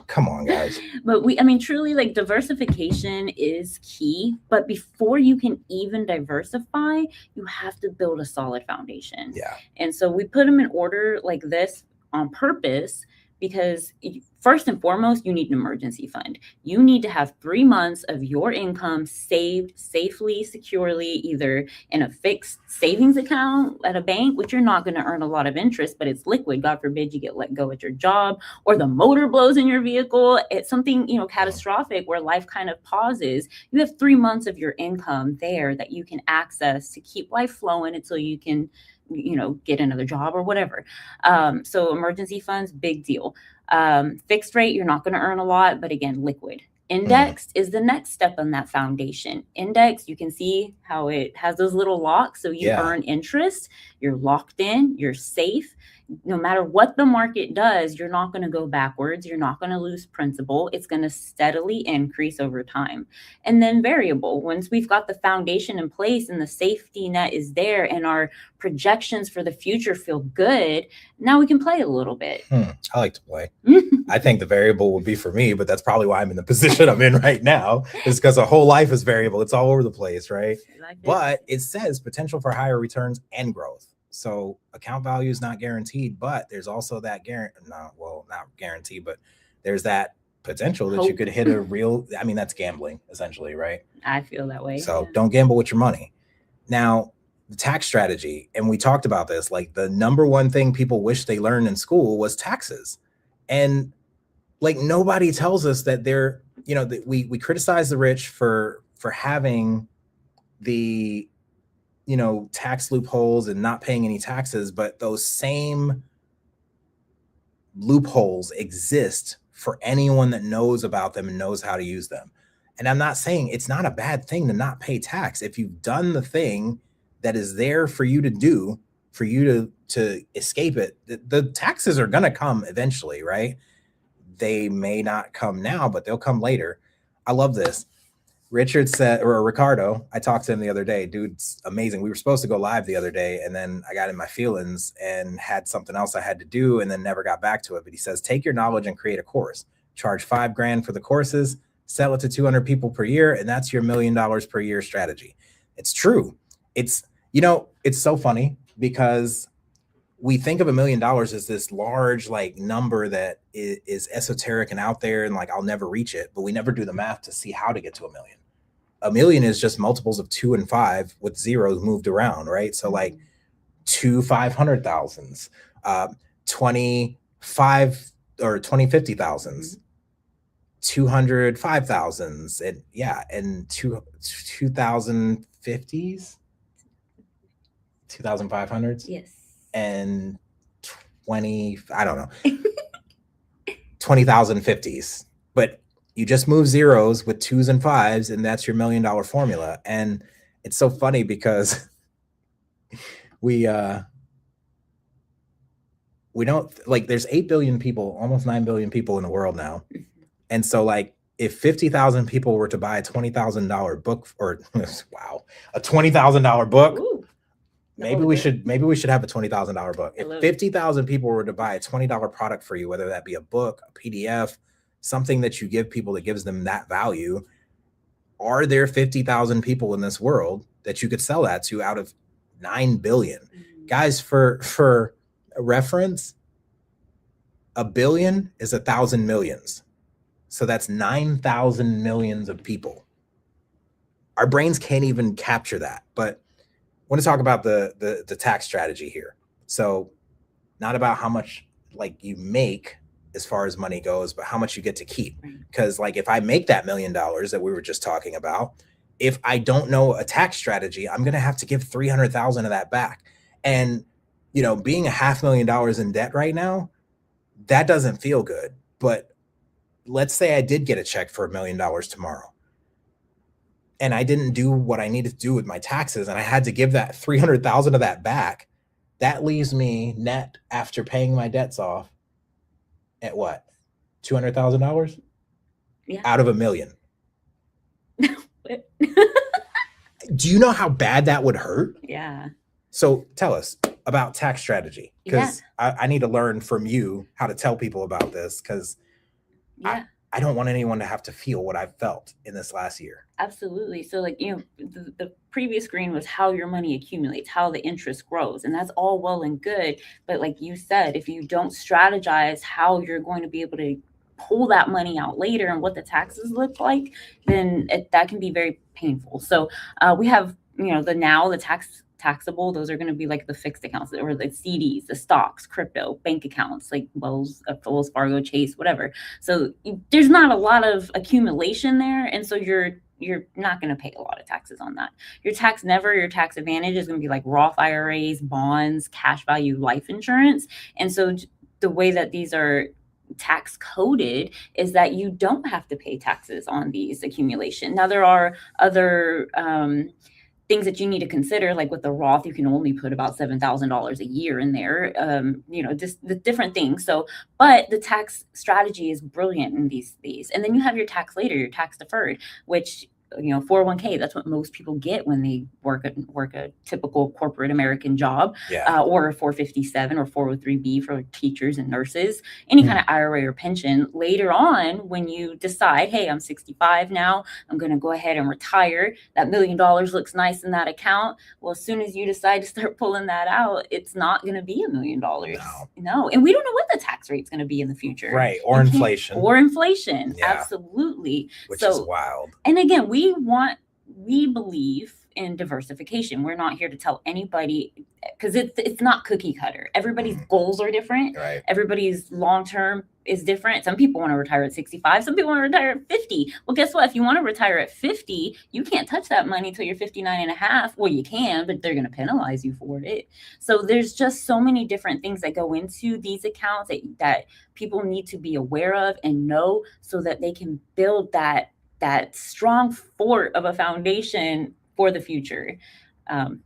come on, guys. But truly, like, diversification is key. But before you can even diversify, you have to build a solid foundation. Yeah. And so we put them in order like this on purpose, because first and foremost, you need an emergency fund. You need to have 3 months of your income saved safely, securely, either in a fixed savings account at a bank, which you're not going to earn a lot of interest, but it's liquid. God forbid you get let go at your job, or the motor blows in your vehicle. It's something, catastrophic where life kind of pauses. You have 3 months of your income there that you can access to keep life flowing until you can get another job or whatever. So emergency funds, big deal. Fixed rate, you're not going to earn a lot, but again, liquid. Indexed is the next step on that foundation. Index, you can see how it has those little locks. So you earn interest, you're locked in, you're safe. No matter what the market does, you're not going to go backwards. You're not going to lose principal. It's going to steadily increase over time. And then variable, once we've got the foundation in place and the safety net is there and our projections for the future feel good, now we can play a little bit. I like to play. I think the variable would be for me, but that's probably why I'm in the position I'm in right now, is because a whole life is variable. It's all over the place, right? But it says potential for higher returns and growth. So account value is not guaranteed, but there's also that not guaranteed, but there's that potential that you could hit a real, that's gambling essentially, right? I feel that way. So don't gamble with your money. Now, the tax strategy, and we talked about this, like the number one thing people wish they learned in school was taxes. And like nobody tells us that that we criticize the rich for having the tax loopholes and not paying any taxes, but those same loopholes exist for anyone that knows about them and knows how to use them. And I'm not saying it's not a bad thing to not pay tax. If you've done the thing that is there for you to do, for you to escape it, the taxes are going to come eventually, right? they may not come now, but they'll come later. I love this. Richard said, or Ricardo, I talked to him the other day. Dude's amazing. We were supposed to go live the other day, and then I got in my feelings and had something else I had to do, and then never got back to it. But he says, take your knowledge and create a course. Charge $5,000 for the courses, sell it to 200 people per year, and that's your $1 million per year strategy. It's true. It's, it's so funny because we think of $1 million as this large like number that is esoteric and out there, and like I'll never reach it, but we never do the math to see how to get to $1 million. $1 million is just multiples of 2 and 5 with zeros moved around, right? So like 2 500,000s, 25 or 50,000s, 205,000s, and and 2050s, 2,500s. Yes. And 20,050s. But you just move zeros with 2s and 5s, and that's your $1 million formula. And it's so funny because we don't, like, there's 8 billion people, almost 9 billion people in the world now. And so like if 50,000 people were to buy a $20,000 book, or wow, a $20,000 book, Ooh, maybe we should have a $20,000 book. If 50,000 people were to buy a $20 product for you, whether that be a book, a PDF, something that you give people that gives them that value, are there 50,000 people in this world that you could sell that to out of 9 billion? Guys, for reference, a billion is 1,000 millions. So that's 9,000 millions of people. Our brains can't even capture that. But I want to talk about the tax strategy here. So not about how much like you make as far as money goes, but how much you get to keep. Because like if I make that $1 million that we were just talking about, if I don't know a tax strategy, I'm going to have to give 300,000 of that back. And, being $500,000 in debt right now, that doesn't feel good. But let's say I did get a check for $1 million tomorrow, and I didn't do what I needed to do with my taxes, and I had to give that 300,000 of that back. That leaves me net after paying my debts off at what? $200,000? Yeah. Out of $1 million. Do you know how bad that would hurt? Yeah. So tell us about tax strategy, because I need to learn from you how to tell people about this, because I don't want anyone to have to feel what I've felt in this last year. Absolutely. So like, the previous screen was how your money accumulates, how the interest grows. And that's all well and good. But like you said, if you don't strategize how you're going to be able to pull that money out later and what the taxes look like, then that can be very painful. So we have, the taxable, those are going to be like the fixed accounts or the CDs, the stocks, crypto, bank accounts, like Wells Fargo, Chase, whatever. So there's not a lot of accumulation there. And so you're not going to pay a lot of taxes on that. Your tax advantage is going to be like Roth IRAs, bonds, cash value life insurance. And so the way that these are tax coded is that you don't have to pay taxes on these accumulation. Now there are other things that you need to consider, like with the Roth, you can only put about $7,000 a year in there, just the different things. So, but the tax strategy is brilliant in these. And then you have your tax later, your tax deferred, which 401k, that's what most people get when they work a typical corporate American job, or a 457 or 403b for teachers and nurses, any kind of IRA or pension. Later on, when you decide, hey, I'm 65 now, I'm going to go ahead and retire, that $1 million looks nice in that account. Well, as soon as you decide to start pulling that out, it's not going to be $1 million. No. And we don't know what the tax rate's going to be in the future. Right. Or inflation. Yeah. Absolutely. Which is wild. And again, we believe in diversification. We're not here to tell anybody, because it's not cookie cutter. Everybody's goals are different. Right. Everybody's long-term is different. Some people want to retire at 65. Some people want to retire at 50. Well, guess what? If you want to retire at 50, you can't touch that money until you're 59 and a half. Well, you can, but they're going to penalize you for it. So there's just so many different things that go into these accounts that people need to be aware of and know, so that they can build that strong fort of a foundation for the future.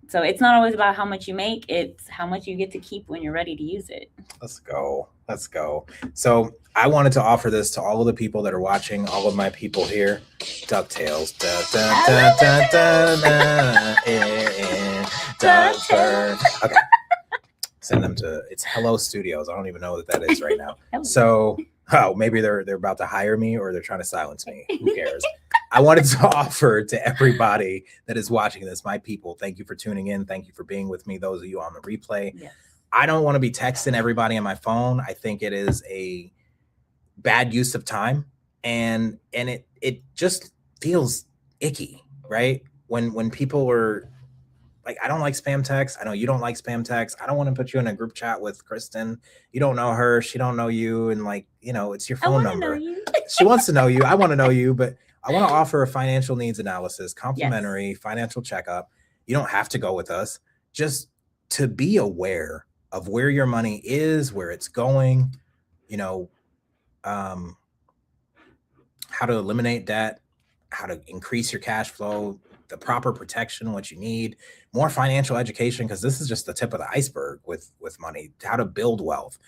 So it's not always about how much you make, it's how much you get to keep when you're ready to use it. Let's go. Let's go. So I wanted to offer this to all of the people that are watching, all of my people here. DuckTales. DuckTales. Okay. Send them to it's Hello Studios. I don't even know what that is right now. So maybe they're about to hire me or they're trying to silence me. Who cares? I wanted to offer to everybody that is watching this, my people, thank you for tuning in. Thank you for being with me. Those of you on the replay. Yes. I don't want to be texting everybody on my phone. I think it is a bad use of time, and it just feels icky, right? When people are like, I don't like spam texts. I know you don't like spam texts. I don't want to put you in a group chat with Kristen. You don't know her. She don't know you. And like, it's your phone number. She wants to know you. I want to know you, but I want to offer a financial needs analysis, complimentary financial checkup. You don't have to go with us, just to be aware of where your money is, where it's going, how to eliminate debt, how to increase your cash flow, the proper protection, what you need, more financial education, because this is just the tip of the iceberg with money, how to build wealth,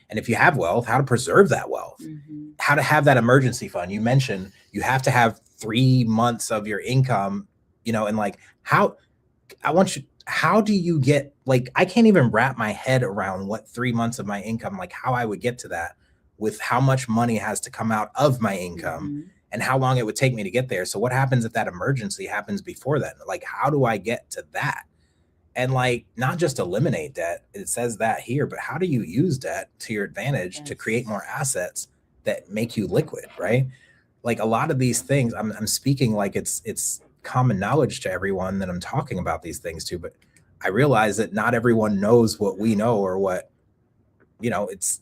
and if you have wealth, how to preserve that wealth, how to have that emergency fund. You mentioned you have to have 3 months of your income, and like how do you get, like, I can't even wrap my head around what 3 months of my income, like how I would get to that with how much money has to come out of my income and how long it would take me to get there. So what happens if that emergency happens before then? Like, how do I get to that? And like, not just eliminate debt, it says that here, but how do you use debt to your advantage to create more assets that make you liquid, right? Like a lot of these things, I'm speaking like it's common knowledge to everyone that I'm talking about these things to, but I realize that not everyone knows what we know, or what, it's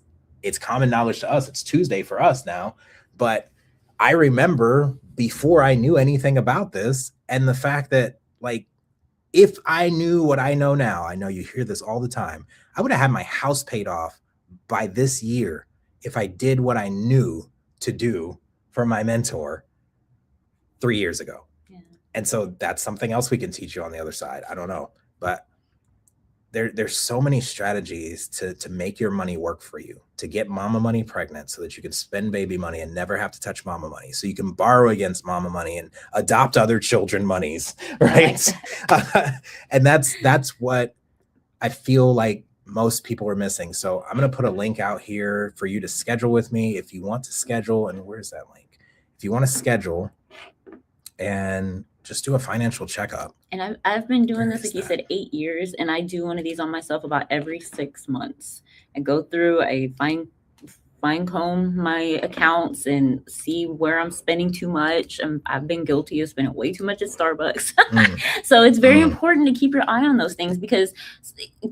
common knowledge to us. It's Tuesday for us now, but I remember before I knew anything about this, and the fact that, like, if I knew what I know now, I know you hear this all the time, I would have had my house paid off by this year if I did what I knew to do for my mentor 3 years ago. Yeah. And so that's something else we can teach you on the other side. I don't know, but there's so many strategies to make your money work for you, to get mama money pregnant so that you can spend baby money and never have to touch mama money, so you can borrow against mama money and adopt other children monies, right? And that's what I feel like most people are missing. So I'm going to put a link out here for you to schedule with me if you want to schedule. And where's that link? If you want to schedule and just do a financial checkup. And I've been doing this, like you said, 8 years, and I do one of these on myself about every 6 months. I go through, I fine comb my accounts and see where I'm spending too much. I've been guilty of spending way too much at Starbucks. So it's very important to keep your eye on those things, because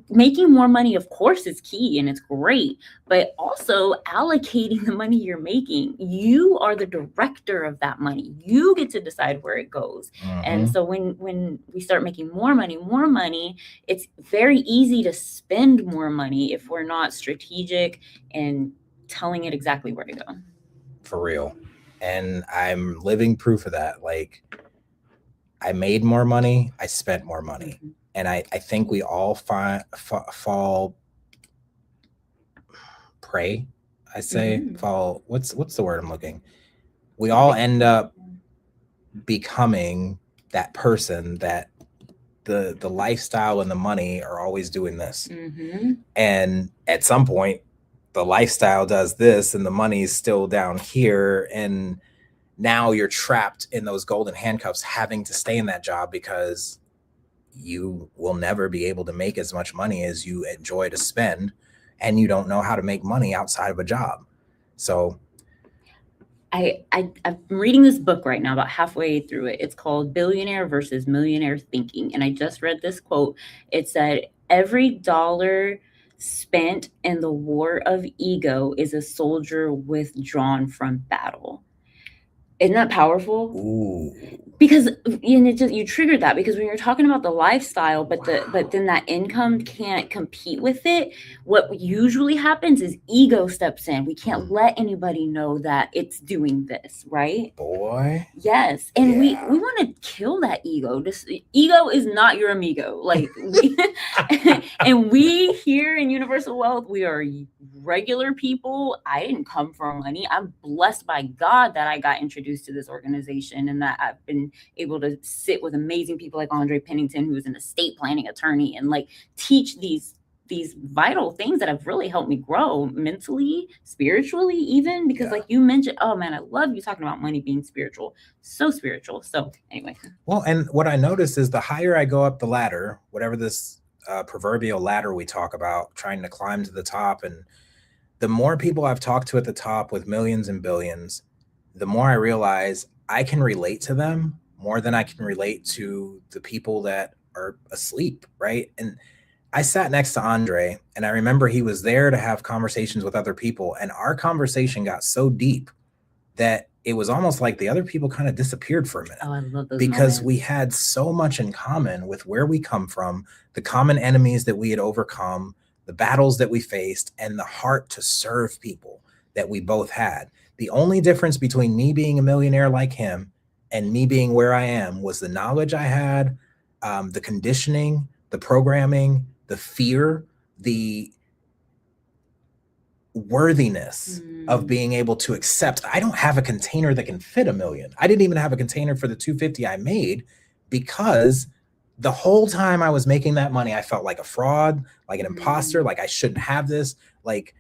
making more money, of course, is key and it's great, but also allocating the money you're making. You are the director of that money. You get to decide where it goes. And so when we start making more money, it's very easy to spend more money if we're not strategic and telling it exactly where to go. For real. And I'm living proof of that. Like, I made more money, I spent more money. And I think we all fall prey. Fall. What's the word I'm looking? We all end up becoming that person that the lifestyle and the money are always doing this. And at some point, the lifestyle does this and the money's still down here. And now you're trapped in those golden handcuffs, having to stay in that job because you will never be able to make as much money as you enjoy to spend. And you don't know how to make money outside of a job. So I'm reading this book right now, about halfway through it. It's called Billionaire versus Millionaire Thinking. And I just read this quote. It said, every dollar spent in the war of ego is a soldier withdrawn from battle. Isn't that powerful? Ooh. Because and it just, you triggered that, because when you're talking about the lifestyle, but then that income can't compete with it, what usually happens is ego steps in. We can't let anybody know that it's doing this, right? Boy. Yes. And we Yeah. want to kill that ego. This ego is not your amigo. Like and we here in Universal Wealth, we are regular people. I didn't come from money. I'm blessed by God that I got introduced to this organization, and that I've been able to sit with amazing people like Andre Pennington, who's an estate planning attorney, and like teach these vital things that have really helped me grow mentally, spiritually, even, because Yeah. like you mentioned, oh man, I love you talking about money being spiritual. So spiritual. So anyway. Well, and what I notice is the higher I go up the ladder, whatever this proverbial ladder we talk about, trying to climb to the top, and the more people I've talked to at the top with millions and billions, the more I realize I can relate to them more than I can relate to the people that are asleep, right? And I sat next to Andre, and I remember he was there to have conversations with other people, and our conversation got so deep that it was almost like the other people kind of disappeared for a minute. Oh, I love those because moments. we had so much in common with where we come from, the common enemies that we had overcome, the battles that we faced, and the heart to serve people that we both had. The only difference between me being a millionaire like him and me being where I am was the knowledge I had, the conditioning, the programming, the fear, the worthiness of being able to accept. I don't have a container that can fit $1 million. I didn't even have a container for the 250 I made, because the whole time I was making that money, I felt like a fraud, like an imposter, like I shouldn't have this, like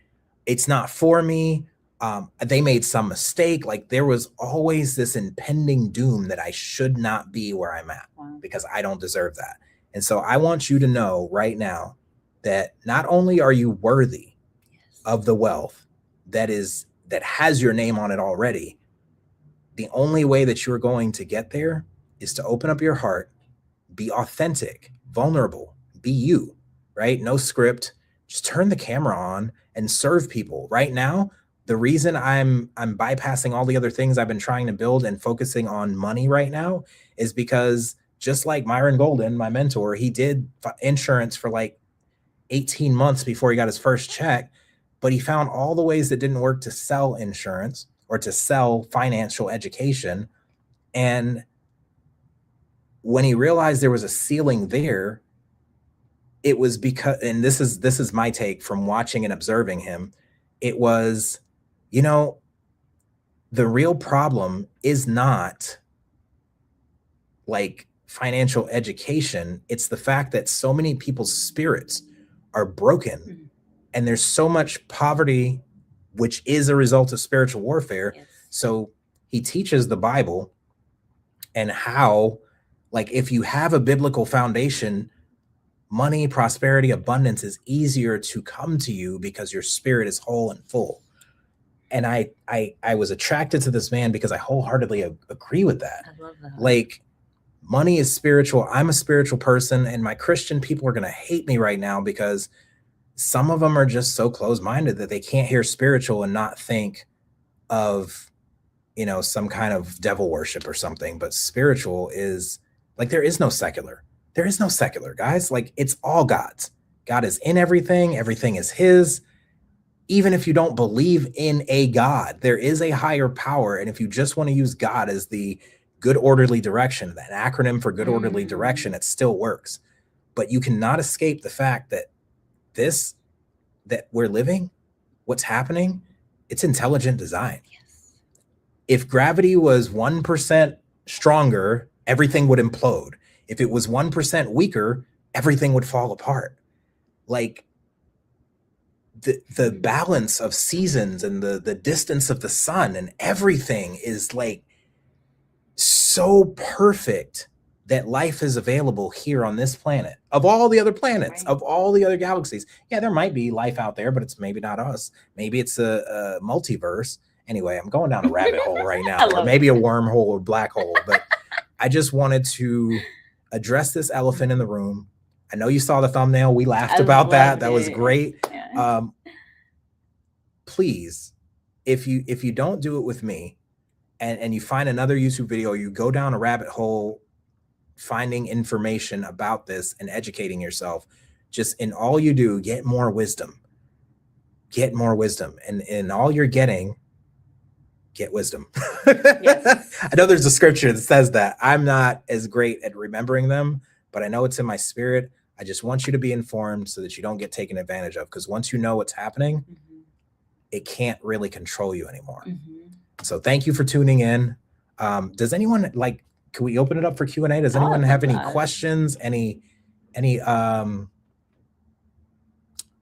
it's not for me. They made some mistake. Like there was always this impending doom that I should not be where I'm at, because I don't deserve that. And so I want you to know right now that not only are you worthy of the wealth that has your name on it already, the only way that you're going to get there is to open up your heart, be authentic, vulnerable, be you, right? No script, just turn the camera on and serve people. Right now, the reason I'm bypassing all the other things I've been trying to build and focusing on money right now is because, just like Myron Golden, my mentor, he did insurance for like 18 months before he got his first check, but he found all the ways that didn't work to sell insurance or to sell financial education. And when he realized there was a ceiling there, it was because, and this is my take from watching and observing him, it was, the real problem is not like financial education. It's the fact that so many people's spirits are broken, and there's so much poverty, which is a result of spiritual warfare. Yes. So he teaches the Bible and how, like, if you have a biblical foundation, money, prosperity, abundance is easier to come to you because your spirit is whole and full. And I was attracted to this man because I wholeheartedly agree with that. I love that. Like, money is spiritual. I'm a spiritual person, and my Christian people are going to hate me right now because some of them are just so closed-minded that they can't hear spiritual and not think of, some kind of devil worship or something. But spiritual is like, there is no secular. There is no secular, guys. Like, it's all God's. God is in everything. Everything is his. Even if you don't believe in a God, there is a higher power. And if you just want to use God as the good orderly direction, that acronym for good orderly direction, it still works. But you cannot escape the fact that that we're living, what's happening, it's intelligent design. Yes. If gravity was 1% stronger, everything would implode. If it was 1% weaker, everything would fall apart. Like, the balance of seasons and the distance of the sun and everything is like so perfect that life is available here on this planet, of all the other planets, Right. of all the other galaxies. Yeah, there might be life out there, but it's maybe not us. Maybe it's a multiverse. Anyway, I'm going down a rabbit hole right now, or maybe a wormhole or black hole. But I just wanted to address this elephant in the room. I know you saw the thumbnail. We laughed about that. That was great. Yeah. Please, if you don't do it with me, and you find another YouTube video, you go down a rabbit hole finding information about this and educating yourself. Just in all you do, get more wisdom. Get more wisdom. And in all you're getting, get wisdom. Yes. I know there's a scripture that says that. I'm not as great at remembering them, but I know it's in my spirit. I just want you to be informed so that you don't get taken advantage of, because once you know what's happening, it can't really control you anymore. So thank you for tuning in. Does anyone can we open it up for Q&A? Does anyone have any questions? Any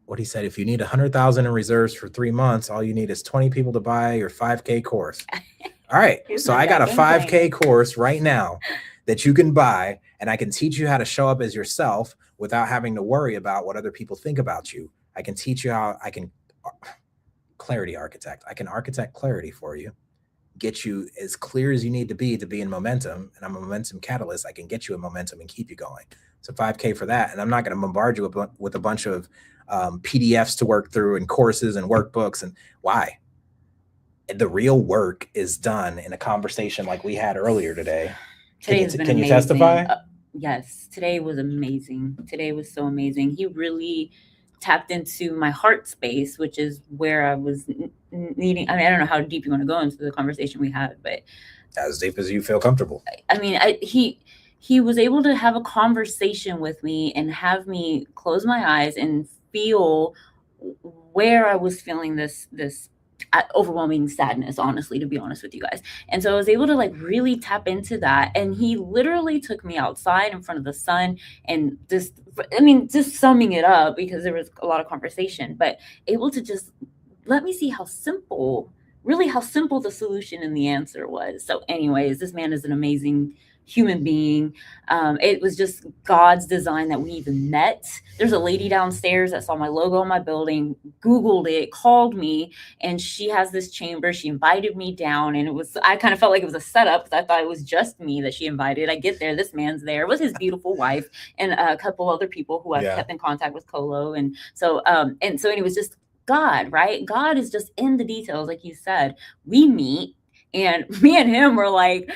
what he said, if you need 100,000 in reserves for 3 months, all you need is 20 people to buy your 5K course. All right. So I got a 5K course right now that you can buy, and I can teach you how to show up as yourself without having to worry about what other people think about you. I can teach you how I can clarity architect. I can architect clarity for you, get you as clear as you need to be in momentum. And I'm a momentum catalyst. I can get you in momentum and keep you going. So 5K for that. And I'm not going to bombard you with a bunch of PDFs to work through and courses and workbooks. And why? The real work is done in a conversation like we had earlier today. Can you testify? Yes. Today was amazing. Today was so amazing. He really tapped into my heart space, which is where I was needing. I mean, I don't know how deep you want to go into the conversation we had, but as deep as you feel comfortable. I mean, he was able to have a conversation with me and have me close my eyes and feel where I was feeling this overwhelming sadness, honestly, to be honest with you guys. And so I was able to really tap into that. And he literally took me outside in front of the sun and just summing it up, because there was a lot of conversation, but able to just let me see how simple the solution and the answer was. So anyways, this man is an amazing human being. It was just God's design that we even met. There's a lady downstairs that saw my logo on my building, Googled it, called me, and she has this chamber. She invited me down, and I kind of felt like it was a setup, because I thought it was just me that she invited. I get there, this man's there with his beautiful wife and a couple other people who I've kept in contact with, Colo. And so it was just God, right? God is just in the details, like you said. We meet, and me and him were like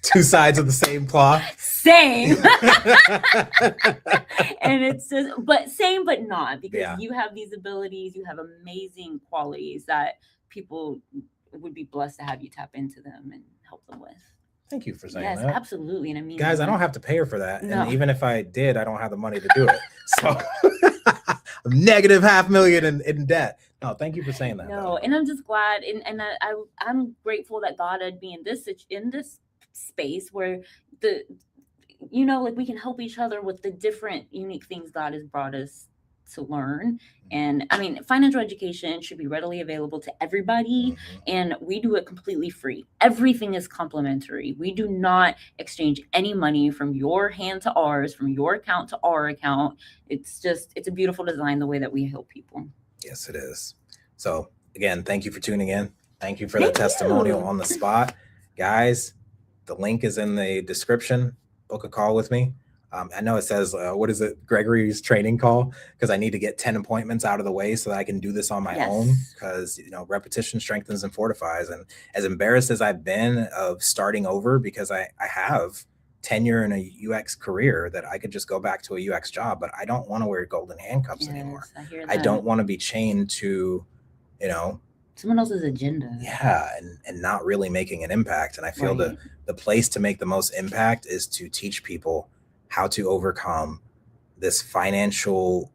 two sides of the same cloth. Same. And it's just, but same, but not, because you have these abilities, you have amazing qualities that people would be blessed to have you tap into them and help them with. Thank you for saying that. Yes, absolutely. And I mean, guys, I don't have to pay her for that. No. And even if I did, I don't have the money to do it. So I'm negative $500,000 in debt. No, thank you for saying that. No, and I'm just glad. And I'm grateful that God had me in this space where we can help each other with the different unique things God has brought us to learn. And I mean, financial education should be readily available to everybody, and we do it completely free. Everything is complimentary. We do not exchange any money from your hand to ours, from your account to our account. It's a beautiful design, the way that we help people. Yes, it is. So again, thank you for tuning in. Thank you for the testimonial on the spot. Guys, the link is in the description. Book a call with me. I know it says, what is it, Gregory's training call, because I need to get 10 appointments out of the way so that I can do this on my own, because repetition strengthens and fortifies. And as embarrassed as I've been of starting over, because I have tenure in a UX career that I could just go back to a UX job, but I don't want to wear golden handcuffs anymore. I don't want to be chained to, someone else's agenda. Yeah, and not really making an impact. And I feel the place to make the most impact is to teach people how to overcome this financial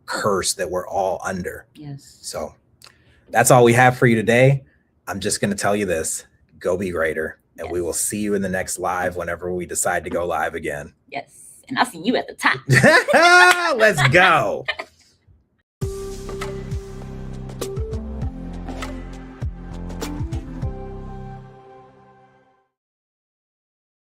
curse that we're all under. Yes. So that's all we have for you today. I'm just going to tell you this: go be greater, and we will see you in the next live whenever we decide to go live again. Yes. And I'll see you at the top. Let's go.